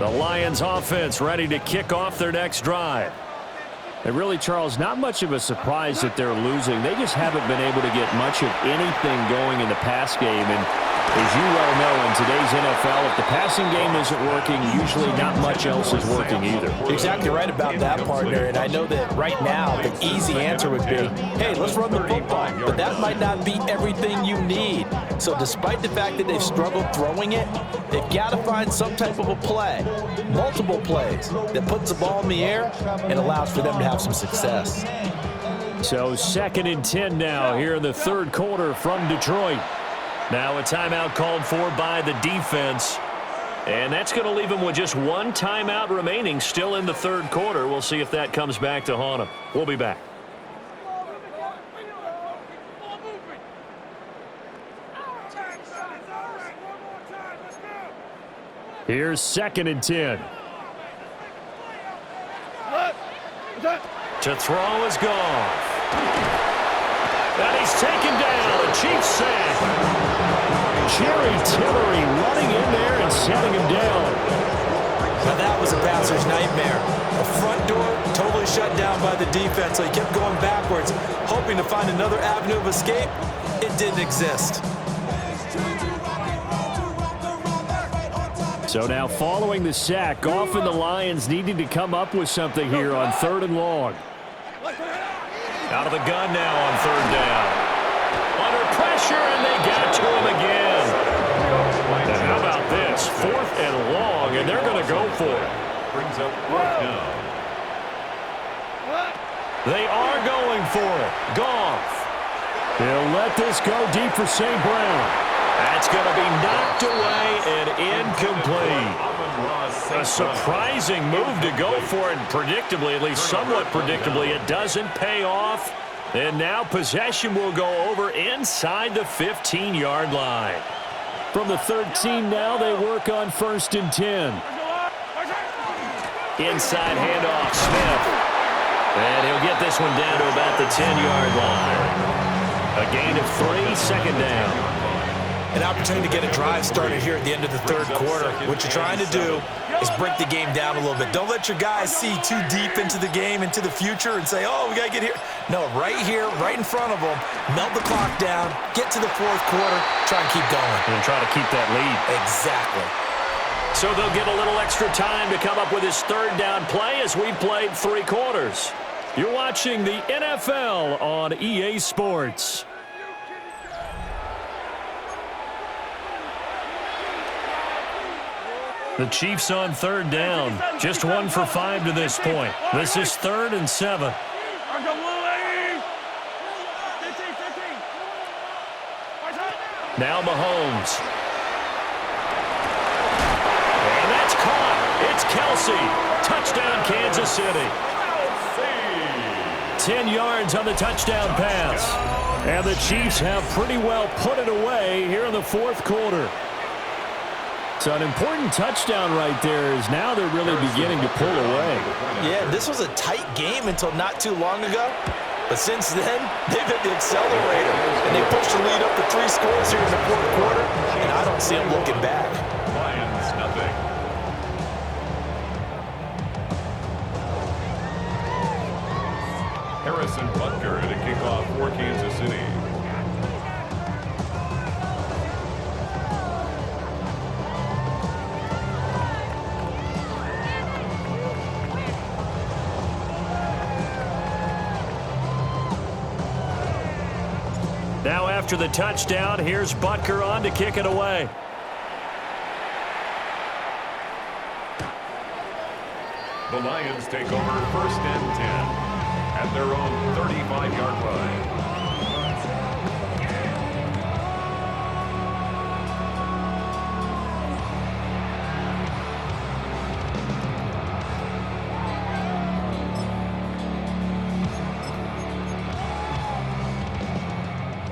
The Lions offense ready to kick off their next drive. And really, Charles, not much of a surprise that they're losing. They just haven't been able to get much of anything going in the pass game. And as you well know, in today's NFL, if the passing game isn't working, usually not much else is working either. Exactly right about that, partner. And I know that right now the easy answer would be, hey, let's run the football. But that might not be everything you need. So despite the fact that they've struggled throwing it, they've got to find some type of a play, multiple plays, that puts the ball in the air and allows for them to have some success. So 2nd and 10 now here in the third quarter from Detroit. Now a timeout called for by the defense. And that's going to leave them with just one timeout remaining still in the third quarter. We'll see if that comes back to haunt them. We'll be back. Here's 2nd and 10. To throw is Goff. And he's taken down. A Chiefs sack. Jerry Tillery running in there and setting him down. Now that was a passer's nightmare. The front door totally shut down by the defense, so he kept going backwards, hoping to find another avenue of escape. It didn't exist. So now following the sack, Goff and the Lions needing to come up with something here on 3rd and long. Out of the gun now on 3rd down. Under pressure, and they get to him again. And how about this? 4th and long, and they're going to go for it. Brings up 4th down. They are going for it. Goff. He'll let this go deep for St. Brown. That's going to be knocked away and incomplete. A surprising move to go for it, predictably, at least somewhat predictably. It doesn't pay off. And now possession will go over inside the 15-yard line. From the 13 now, they work on 1st and 10. Inside handoff, Smith. And he'll get this one down to about the 10-yard line. A gain of 3, 2nd down. An opportunity to get a drive started here at the end of the third quarter. What you're trying to do is break the game down a little bit. Don't let your guys see too deep into the game, into the future, and say, oh, we got to get here. No, right here, right in front of them, melt the clock down, get to the fourth quarter, try and keep going. And try to keep that lead. Exactly. So they'll get a little extra time to come up with his 3rd down play as we've played 3 quarters. You're watching the NFL on EA Sports. The Chiefs on 3rd down. Just 1 for 5 to this point. This is 3rd and 7. Now Mahomes. And that's caught. It's Kelsey. Touchdown, Kansas City. 10 yards on the touchdown pass. And the Chiefs have pretty well put it away here in the fourth quarter. So an important touchdown right there is now they're really beginning to pull away. Yeah, this was a tight game until not too long ago. But since then, they've hit the accelerator. And they pushed the lead up to 3 scores here in the fourth quarter. And I don't see them looking back. Lions, nothing. Harrison Butker to kick off for Kansas City. Now after the touchdown, here's Butker on to kick it away. The Lions take over 1st and 10 at their own 35-yard line.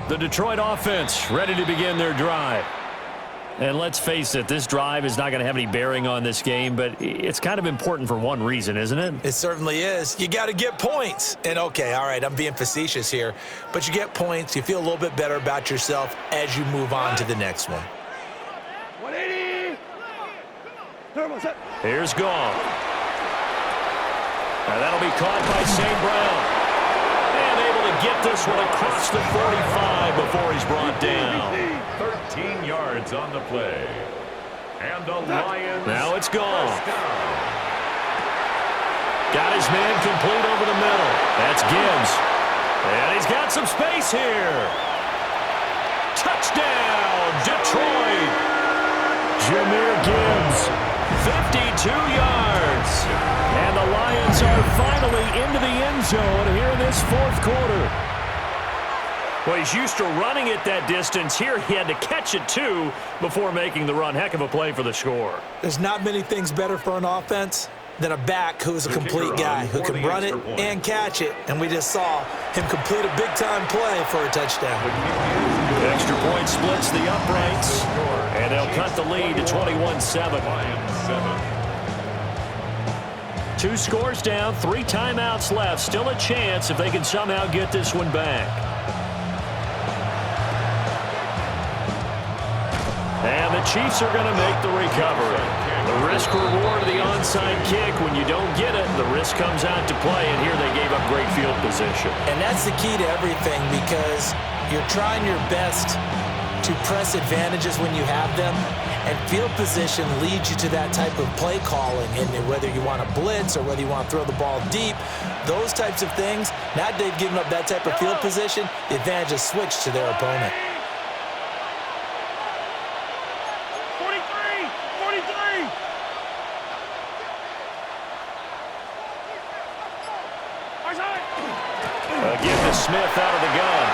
The Detroit offense ready to begin their drive. And let's face it, this drive is not going to have any bearing on this game, but it's kind of important for one reason, isn't it? It certainly is. You got to get points. And okay, all right, I'm being facetious here, but you get points, you feel a little bit better about yourself as you move on to the next one. 180. Here's Goff. Now that'll be caught by St. Brown. Get this one across the 45 before he's brought down. 13 yards on the play. And the Lions. Now it's gone. Got his man complete over the middle. That's Gibbs. And he's got some space here. Touchdown, Detroit. Jahmyr Gibbs, 52 yards. And the Lions are finally into the end zone here in this fourth quarter. Well, he's used to running it that distance. Here he had to catch it, too, before making the run. Heck of a play for the score. There's not many things better for an offense than a back who's a complete guy, who can run it and catch it. And we just saw him complete a big-time play for a touchdown. Extra point splits the uprights, and they'll cut the lead to 21-7. 2 scores down, 3 timeouts left. Still a chance if they can somehow get this one back. And the Chiefs are going to make the recovery. The risk-reward of the onside kick, when you don't get it, the risk comes out to play, and here they gave up great field position. And that's the key to everything, because you're trying your best to press advantages when you have them, and field position leads you to that type of play calling. And whether you want to blitz or whether you want to throw the ball deep, those types of things, now that they've given up that type of field position, the advantage is switched to their opponent. 43! Again to Smith out of the gun.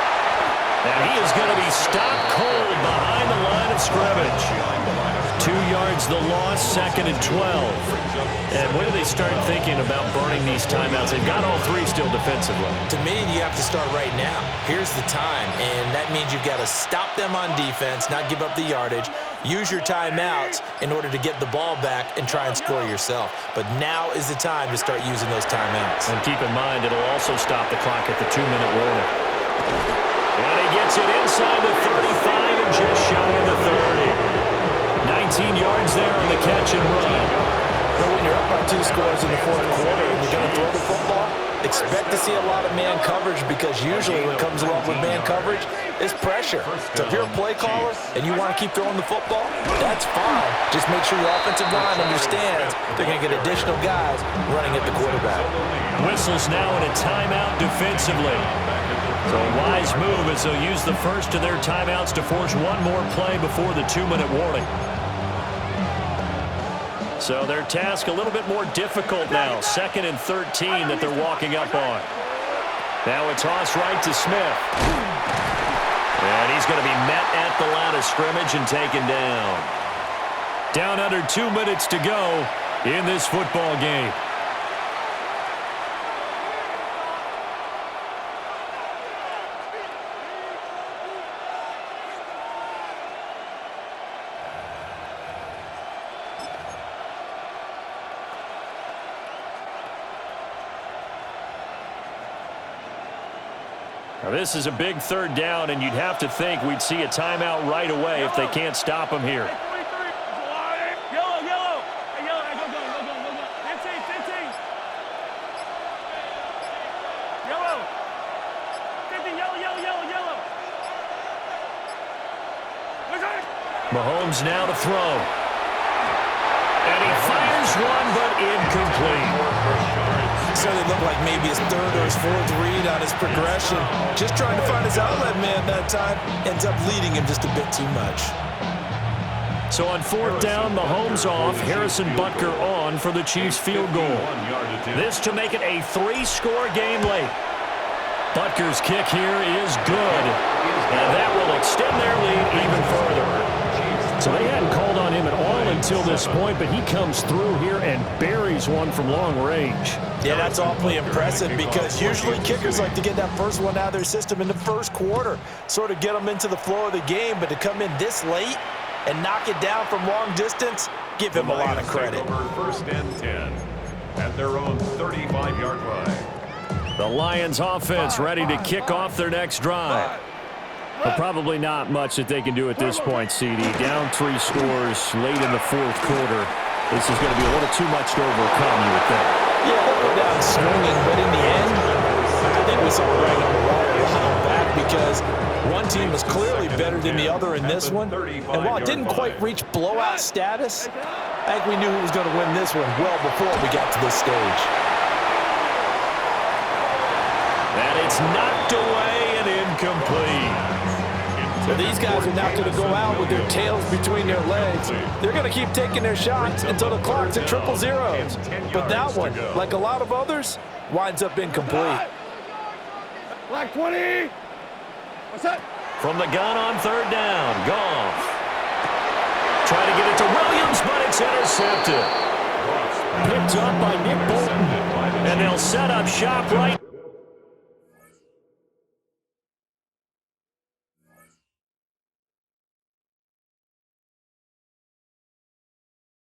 And he is going to be stopped cold behind the line of scrimmage. 2 yards the loss, 2nd and 12. And when do they start thinking about burning these timeouts? They've got all 3 still defensively. To me, you have to start right now. Here's the time, and that means you've got to stop them on defense, not give up the yardage, use your timeouts in order to get the ball back and try and score yourself. But now is the time to start using those timeouts. And keep in mind, it'll also stop the clock at the 2-minute warning. And he gets it inside the 35 and just shy of the 30. 19 yards there on the catch and run. But when you're up by 2 scores in the fourth quarter and you're going to throw the football, expect to see a lot of man coverage, because usually what comes along with man coverage is pressure. So if you're a play caller and you want to keep throwing the football, that's fine. Just make sure your offensive line understands they're going to get additional guys running at the quarterback. Whistles now in a timeout defensively. So a wise move as they'll use the first of their timeouts to force one more play before the 2-minute warning. So their task a little bit more difficult now. 2nd and 13 that they're walking up on. Now a toss right to Smith. And he's going to be met at the line of scrimmage and taken down. Down under 2 minutes to go in this football game. Now this is a big 3rd down, and you'd have to think we'd see a timeout right away if they can't stop him here. Yellow. Hey, yellow. Hey, go. 15. Yellow. 15, yellow. Mahomes now to throw. And he fires one, but incomplete. So it looked like maybe his 3rd or his 4th read on his progression. Just trying to find his outlet man that time. Ends up leading him just a bit too much. So on 4th down, Mahomes off, Harrison Butker on for the Chiefs field goal. This to make it a 3-score game late. Butker's kick here is good. And that will extend their lead even further. So they hadn't called on him at all until this point, but he comes through here and buries one from long range. Yeah, that's awfully impressive, because usually kickers like to get that first one out of their system in the first quarter, sort of get them into the flow of the game, but to come in this late and knock it down from long distance, give him a lot of credit. 1st and 10 at their own 35-yard line. The Lions offense ready to kick off their next drive. But probably not much that they can do at this point, CD. Down 3 scores late in the fourth quarter. This is going to be a little too much to overcome, you would think. Yeah, they'll go down swinging, but in the end, I think we saw a right on the wall a while back, because one team was clearly better than the other in this one. And while it didn't quite reach blowout status, I think we knew who was going to win this one well before we got to this stage. And it's knocked away and incomplete. So these guys are not going to go out with their tails between their legs. They're going to keep taking their shots until the clock's at 000. But that one, like a lot of others, winds up incomplete. Black 20. What's that? From the gun on third down, Goff. Try to get it to Williams, but it's intercepted. Picked up by Nick Bolton. And they'll set up shop right